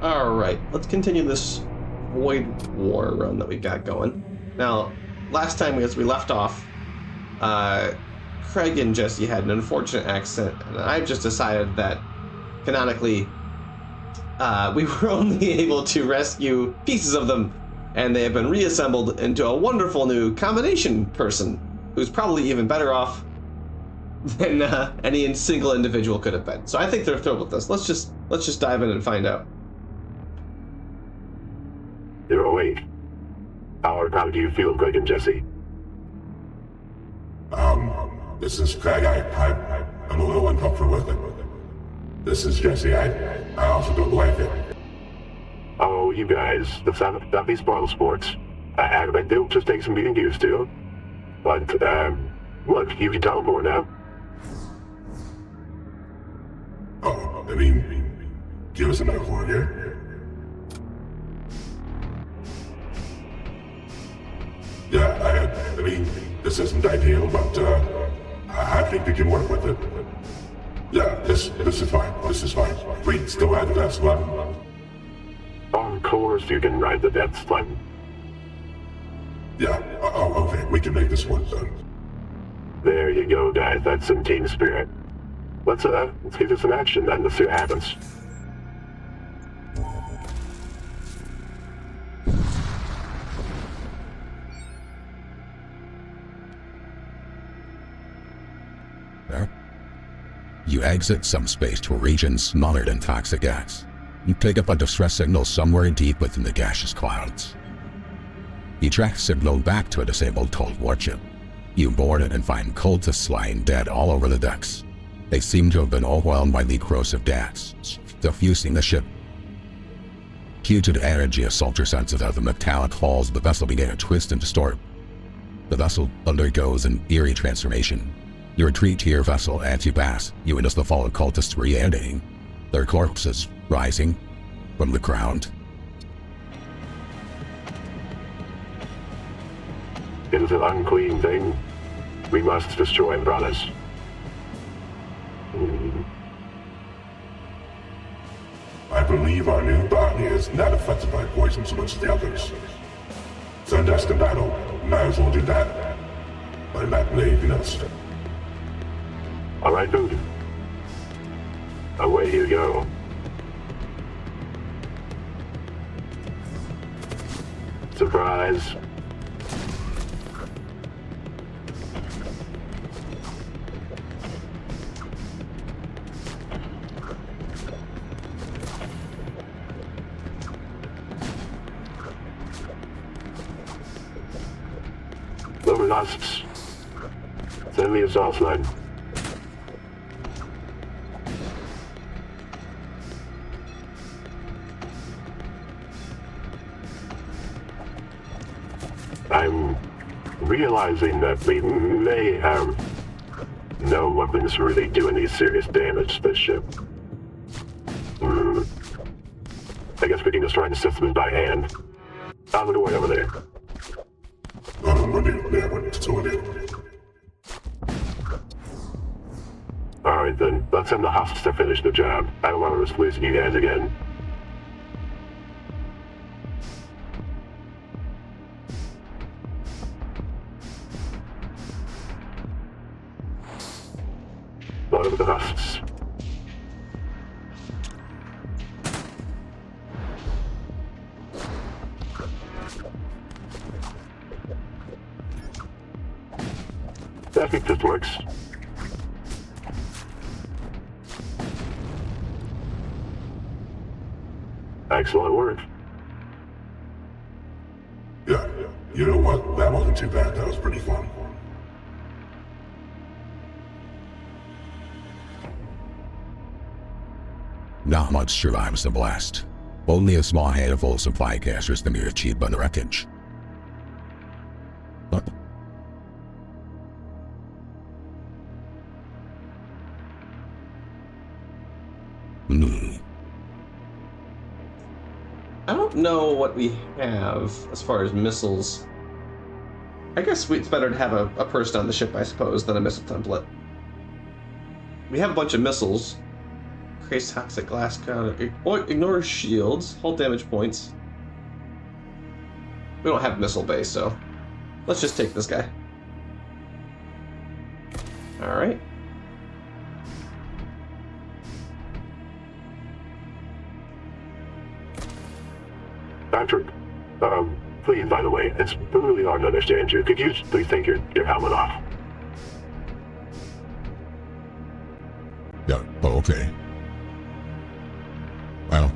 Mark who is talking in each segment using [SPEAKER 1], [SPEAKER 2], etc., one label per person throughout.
[SPEAKER 1] Alright, let's continue this Void War run that we got going. Now, last time as we left off, Craig and Jesse had an unfortunate accident, and I've just decided that, canonically, we were only able to rescue pieces of them, and they have been reassembled into a wonderful new combination person, who's probably even better off than any single individual could have been. So I think they're thrilled with this. Let's just dive in and find out.
[SPEAKER 2] You're awake. How do you feel, Craig and Jesse?
[SPEAKER 3] This is Craig. I'm a little uncomfortable with it. This is Jesse. I also don't like it.
[SPEAKER 2] Oh, you guys, that'd be spoil sports. They'll just take some getting used to. But, look, you can tell more now.
[SPEAKER 3] Oh, I mean, give us a metaphor here. Yeah, I mean, this isn't ideal, but I think we can work with it. Yeah, this is fine. This is fine. We still ride the Death Slam.
[SPEAKER 2] Of course you can ride the Death Slam.
[SPEAKER 3] Yeah, okay, we can make this work then.
[SPEAKER 2] There you go, guys. That's some team spirit. Let's get this in action then. Let's see what happens.
[SPEAKER 4] You exit some space to a region smaller than toxic gas. You pick up a distress signal somewhere deep within the gaseous clouds. You track the signal back to a disabled Cold warship. You board it and find cultists lying dead all over the decks. They seem to have been overwhelmed by the corrosive gas, diffusing the ship. Due to the energy assault senses of the metallic hulls, the vessel began to twist and distort. The vessel undergoes an eerie transformation. You retreat to your vessel as you pass. You witness the fallen cultists reanimating, their corpses rising from the ground.
[SPEAKER 2] It is an unclean thing. We must destroy it, brothers.
[SPEAKER 3] I believe our new body is not affected by poison so much as the others. Send us to battle. Might as well do that. By not leaving us.
[SPEAKER 2] All right, dude. Away you go. Surprise. Lower lusts. Send me a soft line. I'm realizing that we may have no weapons really do any serious damage to this ship. I guess we can destroy the systems by hand. Out of the way over there. Alright then, let's send the hostages to finish the job. I don't want to risk losing you guys again. Load up the hostages. I think this works. Excellent work.
[SPEAKER 3] Yeah, you know what? That wasn't too bad. That was pretty fun.
[SPEAKER 4] Not much survives the blast. Only a small handful of supply caches can be achieved by the wreckage. But
[SPEAKER 1] I don't know what we have as far as missiles. I guess it's better to have a person on the ship, I suppose, than a missile template. We have a bunch of missiles. Creates toxic glass counter. Ignores shields. Hold damage points. We don't have missile base, so let's just take this guy. Alright.
[SPEAKER 2] Patrick, please, by the way, it's really hard to understand you. Could you please take your helmet off?
[SPEAKER 3] Yeah, oh, okay. Well,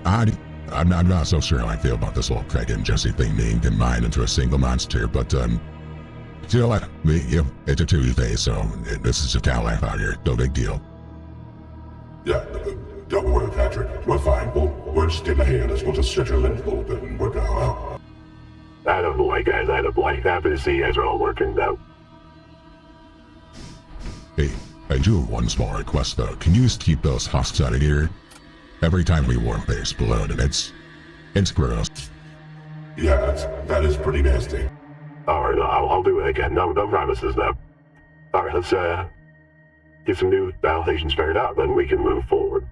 [SPEAKER 3] I'm not so sure how I feel about this whole Craig and Jesse thing being combined into a single monster, but, you know what? It's a 2E phase, so this is just how I thought here. No big deal. Yeah, don't worry, Patrick. We're fine. We'll just get ahead of this. We'll just schedule in a little bit and work it all out.
[SPEAKER 2] I don't know, guys. I don't like. Happy to see you guys are all working out.
[SPEAKER 3] Hey, I do have one small request, though. Can you just keep those husks out of here? Every time we warm they explode, and it's gross. Yeah, that is pretty nasty.
[SPEAKER 2] Alright, I'll do it again. No promises, though. Alright, let's, get some new battle stations figured out, then we can move forward.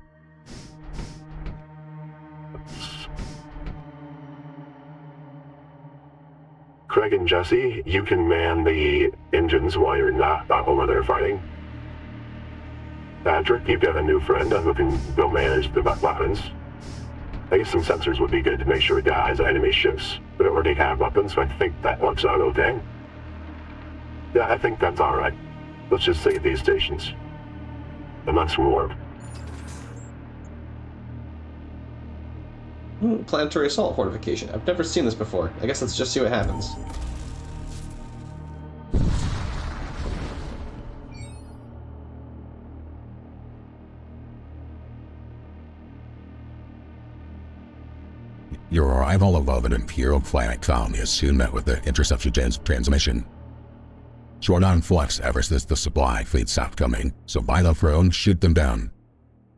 [SPEAKER 2] Craig and Jesse, you can man the engines while you're not over there fighting. Patrick, you've got a new friend who can go manage the weapons. I guess some sensors would be good to make sure guys and enemy ships that already have weapons, so I think that works out okay. Yeah, I think that's alright. Let's just save these stations. And let's warp.
[SPEAKER 1] Planetary assault fortification. I've never seen this before. I guess let's just see what happens.
[SPEAKER 4] Your arrival above an Imperial flag colony is soon met with the interception transmission. Jordan Flux ever since the supply fleet stopped coming, so by the throne, shoot them down.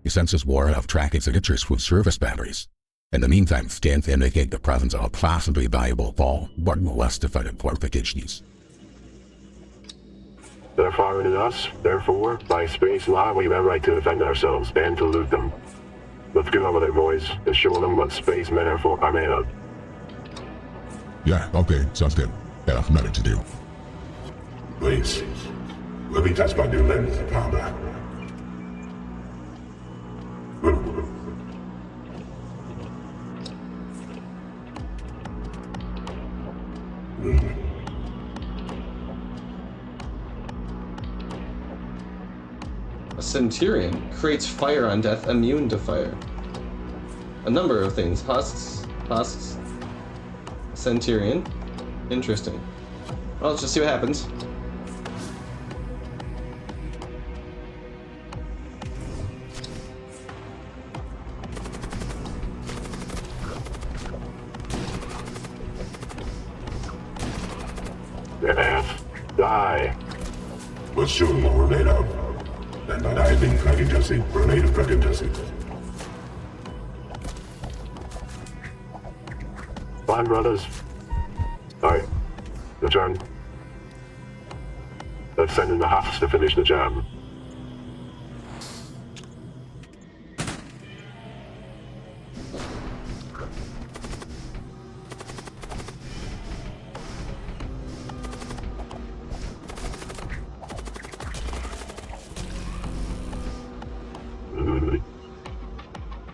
[SPEAKER 4] He senses war of tracking signatures with service batteries. In the meantime, scans indicate the presence of a possibly valuable ball, but less defended fortifications.
[SPEAKER 2] They're firing at us, therefore, by space law, we have a right to defend ourselves and to loot them. Let's get over there, boys, and show them what spacemen are made of.
[SPEAKER 3] Yeah, okay, sounds good. Got nothing to do. Please, let me test my new lens in combat.
[SPEAKER 1] A Centurion creates fire on death, immune to fire. A number of things. Husks. Centurion. Interesting. Well, let's just see what happens.
[SPEAKER 2] Yes. Die.
[SPEAKER 3] Let's show them what we're made of. And by that I mean Craig and Jesse. We're made of Craig and Jesse.
[SPEAKER 2] Fine, brothers. Alright. Your turn. Let's send in the husks to finish the job.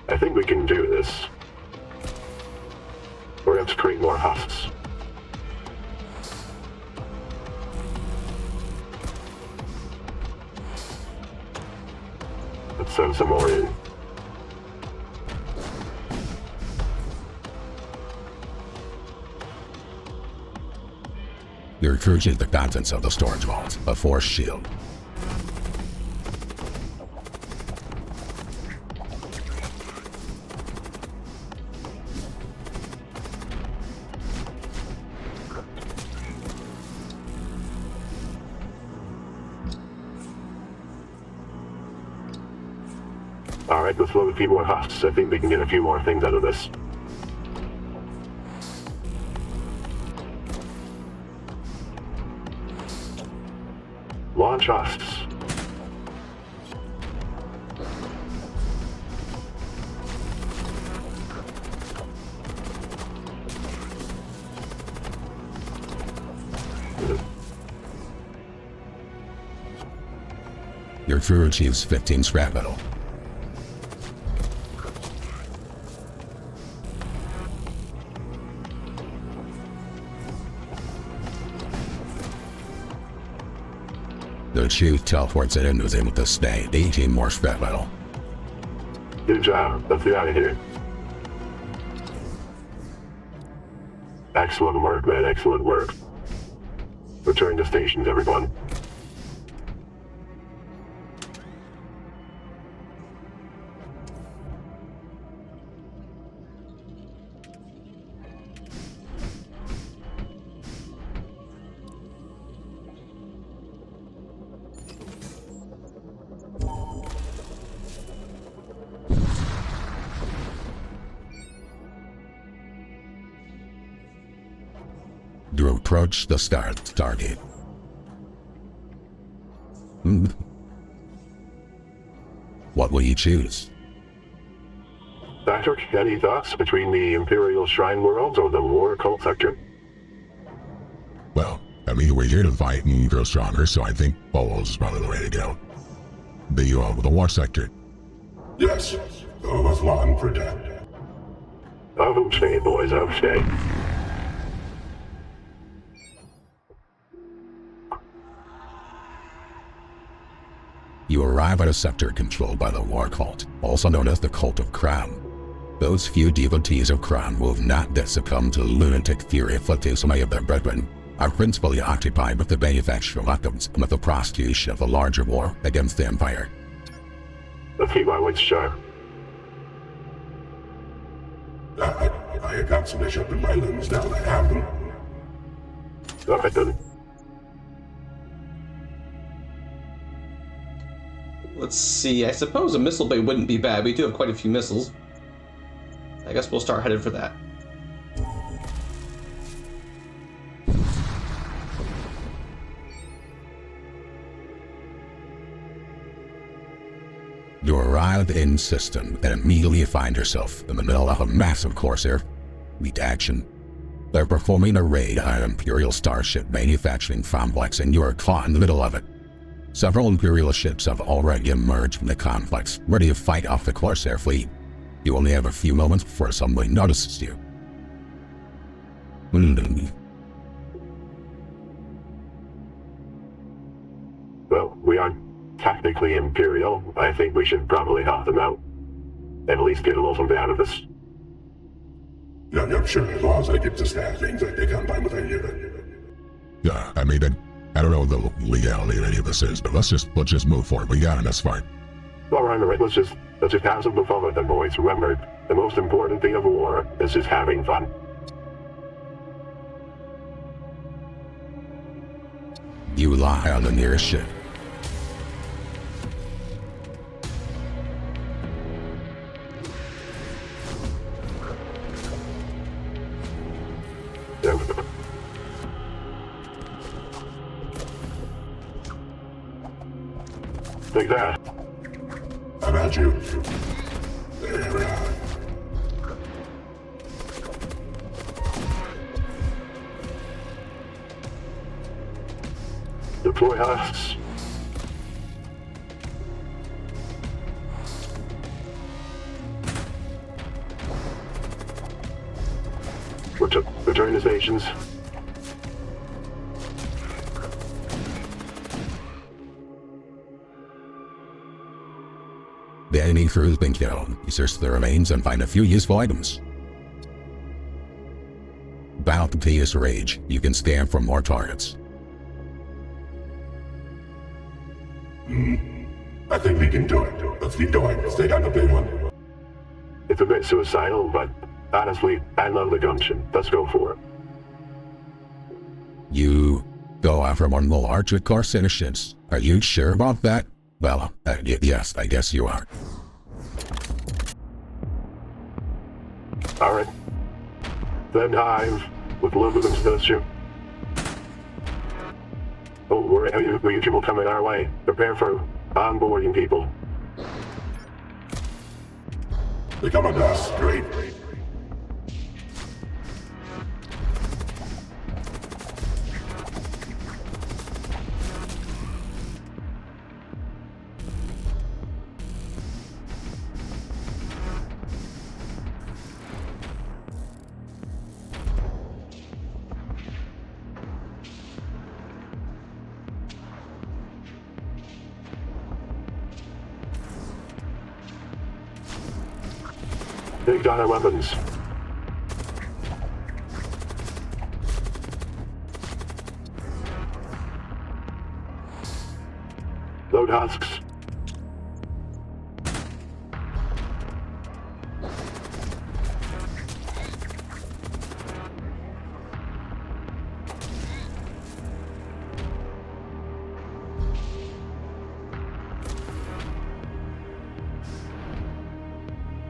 [SPEAKER 2] I think we can do this. We're going to have to create more husks. Let's send some more in.
[SPEAKER 4] You're recruiting the contents of the storage vault, a force shield.
[SPEAKER 2] Alright, let's load a few more husks. I think we can get a few more things out of this. Launch husks.
[SPEAKER 4] Your crew achieves 15 scrap metal. The chief teleports it and was able to stay 18 more scrap metal.
[SPEAKER 2] Good job. Let's get out of here. Excellent work, man. Excellent work. Return to stations, everyone.
[SPEAKER 4] You approach the Stargate. What will you choose?
[SPEAKER 2] Patrick, any thoughts between the Imperial Shrine Worlds or the War Cult sector?
[SPEAKER 3] Well, I mean, we're here to fight and grow stronger, so I think Bolos is probably the way to go. The war sector.
[SPEAKER 5] Yes, with one protect.
[SPEAKER 2] Outstay, boys, outstay.
[SPEAKER 4] You arrive at a sector controlled by the War Cult, also known as the Cult of Crown. Those few devotees of Crown who have not yet succumbed to the lunatic fury afflicting so many of their brethren are principally occupied with the manufacture of weapons and with the prosecution of a larger war against the Empire.
[SPEAKER 2] Let's keep my wits sharp.
[SPEAKER 5] I got some ish up in my limbs now that I have them.
[SPEAKER 2] All right, then.
[SPEAKER 1] Let's see, I suppose a missile bay wouldn't be bad. We do have quite a few missiles. I guess we'll start headed for that.
[SPEAKER 4] You arrive in system and immediately find yourself in the middle of a massive Corsair fleet action. They're performing a raid on an Imperial starship manufacturing complex and you are caught in the middle of it. Several Imperial ships have already emerged from the complex, ready to fight off the Corsair fleet. You only have a few moments before somebody notices you.
[SPEAKER 2] Well, we aren't technically Imperial. I think we should probably help them out. At least get a little something out of this.
[SPEAKER 5] Yeah, sure, as long as I get to stand things, I think I'm fine with any of it.
[SPEAKER 3] Yeah, I mean, I don't know what the legality of any of this is, but let's just move forward. We got it, that's fine.
[SPEAKER 2] All right, let's just have some fun with them, boys. Remember, the most important thing of war is just having fun.
[SPEAKER 4] You lie on the nearest ship.
[SPEAKER 2] Yeah. Take that.
[SPEAKER 5] I'm at you. There we are.
[SPEAKER 2] Deploy us. Return to stations.
[SPEAKER 4] The enemy crew has been killed. You search the remains and find a few useful items. Bounteous Rage. You can scan for more targets.
[SPEAKER 5] I think we can do it. Let's keep going. Stay on the big one.
[SPEAKER 2] It's a bit suicidal, but honestly, I love the gumption. Let's go for it.
[SPEAKER 4] You go after one of the larger Corsair ships. Are you sure about that? Well, yes, I guess you are.
[SPEAKER 2] All right. Then dive with Luminous Statue. Oh, we're people coming our way. Prepare for onboarding people.
[SPEAKER 5] They come on us. Great.
[SPEAKER 2] Take down our weapons. Load husks.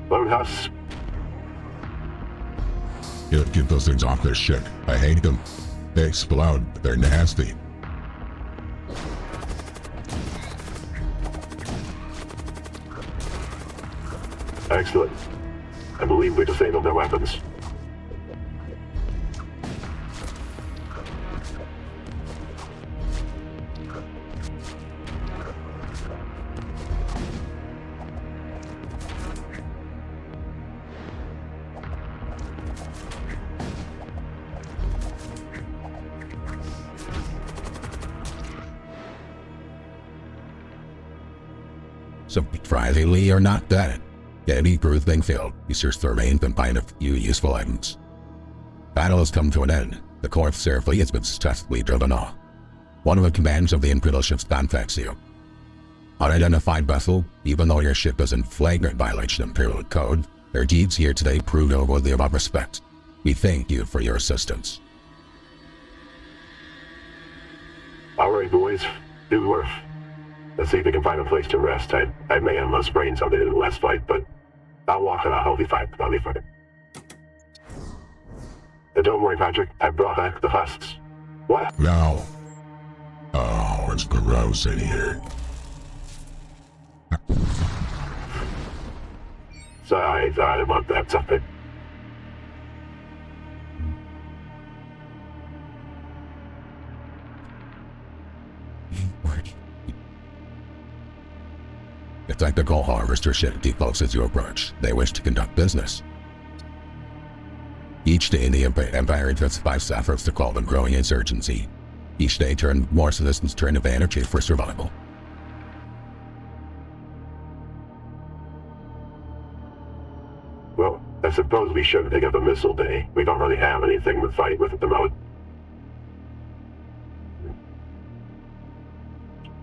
[SPEAKER 2] Load husks.
[SPEAKER 3] Get those things off their shit. I hate them. They explode. They're nasty.
[SPEAKER 2] Excellent. I believe we disabled their weapons.
[SPEAKER 4] Surprisingly, you're not dead. Any Grooving field, you search the remains and find a few useful items. Battle has come to an end. The Corpse Air Fleet has been successfully driven off. One of the commands of the Imperial ships contacts you. Unidentified vessel, even though your ship is in flagrant violation of Imperial code, their deeds here today prove worthy of our respect. We thank you for your assistance.
[SPEAKER 2] Alright, boys. Do the work. Let's see if we can find a place to rest. I may have sprained something in the last fight, but I'll walk it out. I'll be fine. I'll be fine. Don't worry, Patrick. I brought back the husks. What?
[SPEAKER 3] No. Oh, it's gross in here.
[SPEAKER 2] Sorry about that something.
[SPEAKER 4] The technical harvester ship depots as you approach. They wish to conduct business. Each day, the Empire intensifies efforts to quell the growing insurgency. Each day, more citizens turn to energy for survival.
[SPEAKER 2] Well, I suppose we should pick up a missile bay. We don't really have anything to fight with at the moment.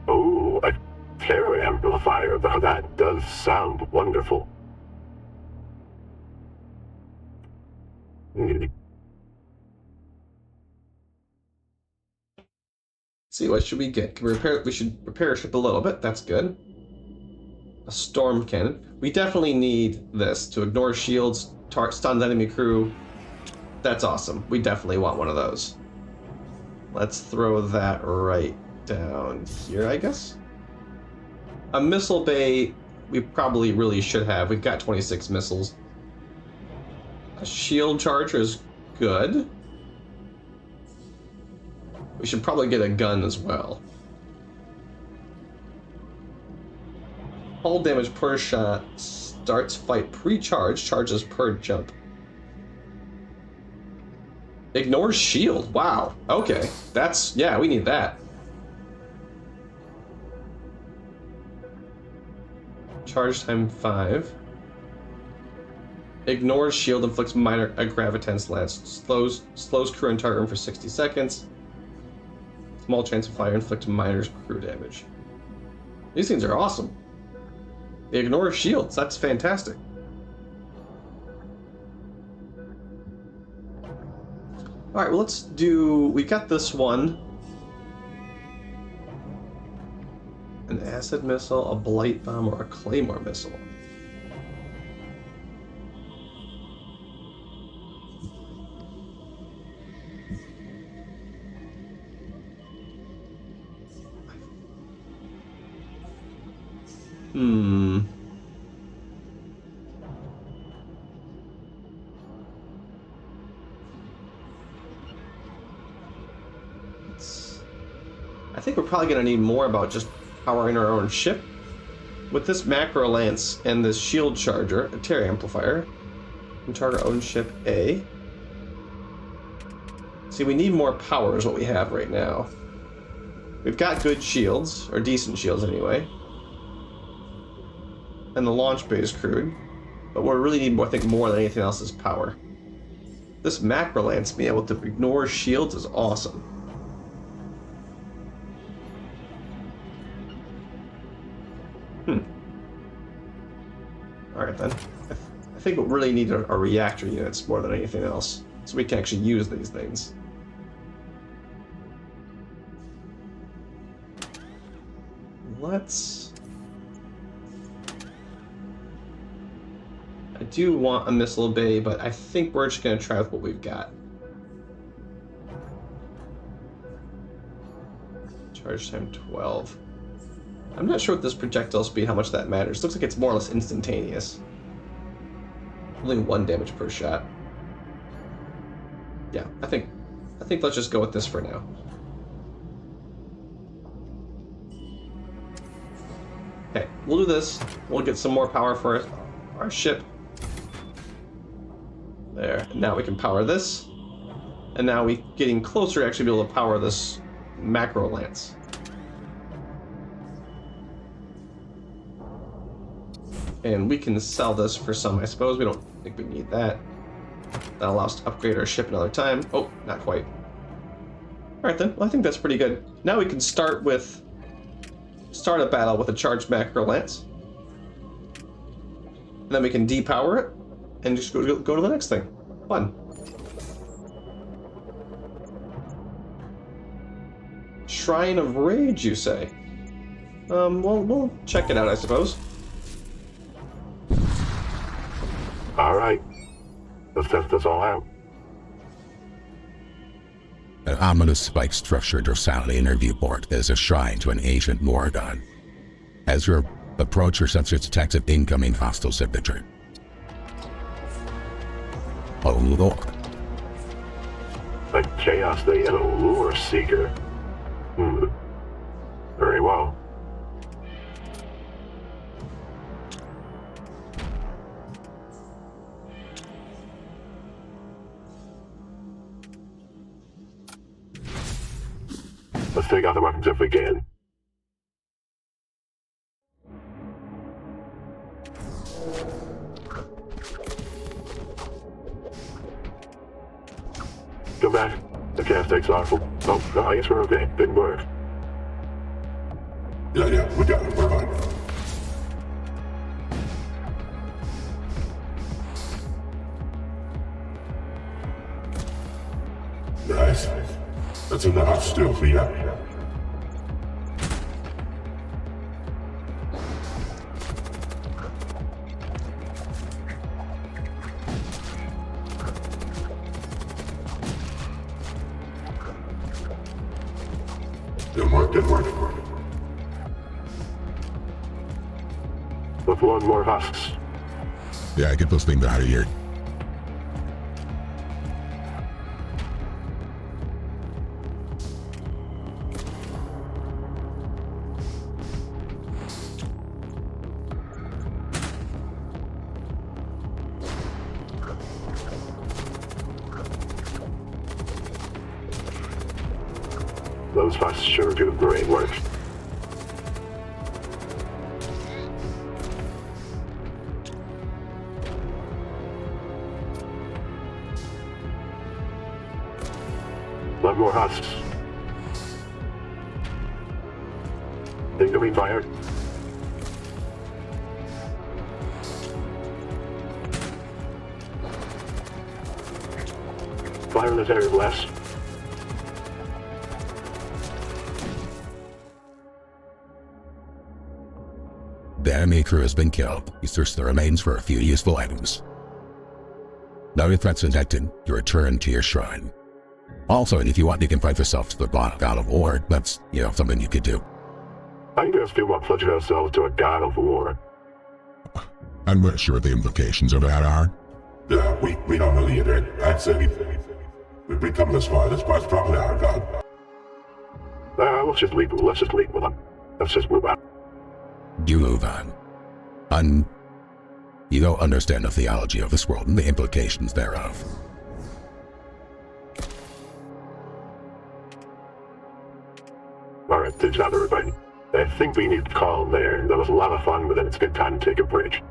[SPEAKER 2] Oh, a terror amplifier, though that does sound wonderful.
[SPEAKER 1] See, what should we get? We should repair a ship a little bit. That's good. A storm cannon. We definitely need this to ignore shields, stun enemy crew. That's awesome. We definitely want one of those. Let's throw that right down here, I guess. A missile bay we probably really should have. We've got 26 missiles. A shield charger is good. We should probably get a gun as well. Hull damage per shot. Starts fight pre-charge. Charges per jump. Ignores shield. Wow. Okay. That's... yeah, we need that. Charge time 5. Ignores shield, inflicts minor graviton lance. Slows crew and target room for 60 seconds. Small chance of fire, inflict minor crew damage. These things are awesome. They ignore shields. That's fantastic. Alright, well, let's do... we got this one. An acid missile, a blight bomb, or a claymore missile. I think we're probably going to need more about just powering our own ship. With this macro lance and this shield charger, a terror amplifier, we can charge our own ship A. See, we need more power is what we have right now. We've got good shields, or decent shields anyway. And the launch bay is crewed. But what we really need, I think, more than anything else is power. This macro lance being able to ignore shields is awesome. Alright then. I think we really need are reactor units more than anything else, so we can actually use these things. I do want a missile bay, but I think we're just going to try with what we've got. Charge time 12. I'm not sure with this projectile speed how much that matters. Looks like it's more or less instantaneous. Only 1 damage per shot. Yeah, I think let's just go with this for now. Okay, we'll do this. We'll get some more power for our ship. There. Now we can power this. And now we getting closer to actually be able to power this macro lance. And we can sell this for some, I suppose. We don't think we need that. That allows us to upgrade our ship another time. Oh, not quite. Alright then, well I think that's pretty good. Now we can start a battle with a charged macro lance. And then we can depower it and just go to the next thing. Fun. Shrine of Rage, you say? Well, we'll check it out, I suppose.
[SPEAKER 2] Alright. Let's test this all out.
[SPEAKER 4] An ominous spike structure dorsalis in her viewport is a shrine to an ancient Morrigan. As you approach, your sensors detect an incoming hostile signature. Oh Lord.
[SPEAKER 2] A Chaos Day and a Lure Seeker. Very well. Let's take out the weapons if we can. Come back. The cast takes awful. Oh, no, I guess we're okay. Didn't work.
[SPEAKER 5] Yeah, we got it. We're fine. Nice. That's enough. Still clean up. Didn't work.
[SPEAKER 2] With one more husks.
[SPEAKER 3] Yeah, get those things out of here.
[SPEAKER 2] Those husks sure do great work. One more husks. Incoming fire. Fire in this area less.
[SPEAKER 4] The enemy crew has been killed. You search the remains for a few useful items. Now your threats detected, you return to your shrine. Also, if you want, you can fight yourself to the God of War. That's, something you could do.
[SPEAKER 2] I guess we want pledging ourselves to a God of War.
[SPEAKER 3] I'm not sure what the implications of that are.
[SPEAKER 5] Yeah, we don't know either. I'd say we've come this far. This part's probably our god.
[SPEAKER 2] Let's just leave with them. Let's just move on.
[SPEAKER 4] You move on. You don't understand the theology of this world and the implications thereof.
[SPEAKER 2] Alright, good job, everybody. I think we need to call there. That was a lot of fun, but then it's a good time to take a break.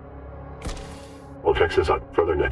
[SPEAKER 2] We'll fix this up further next.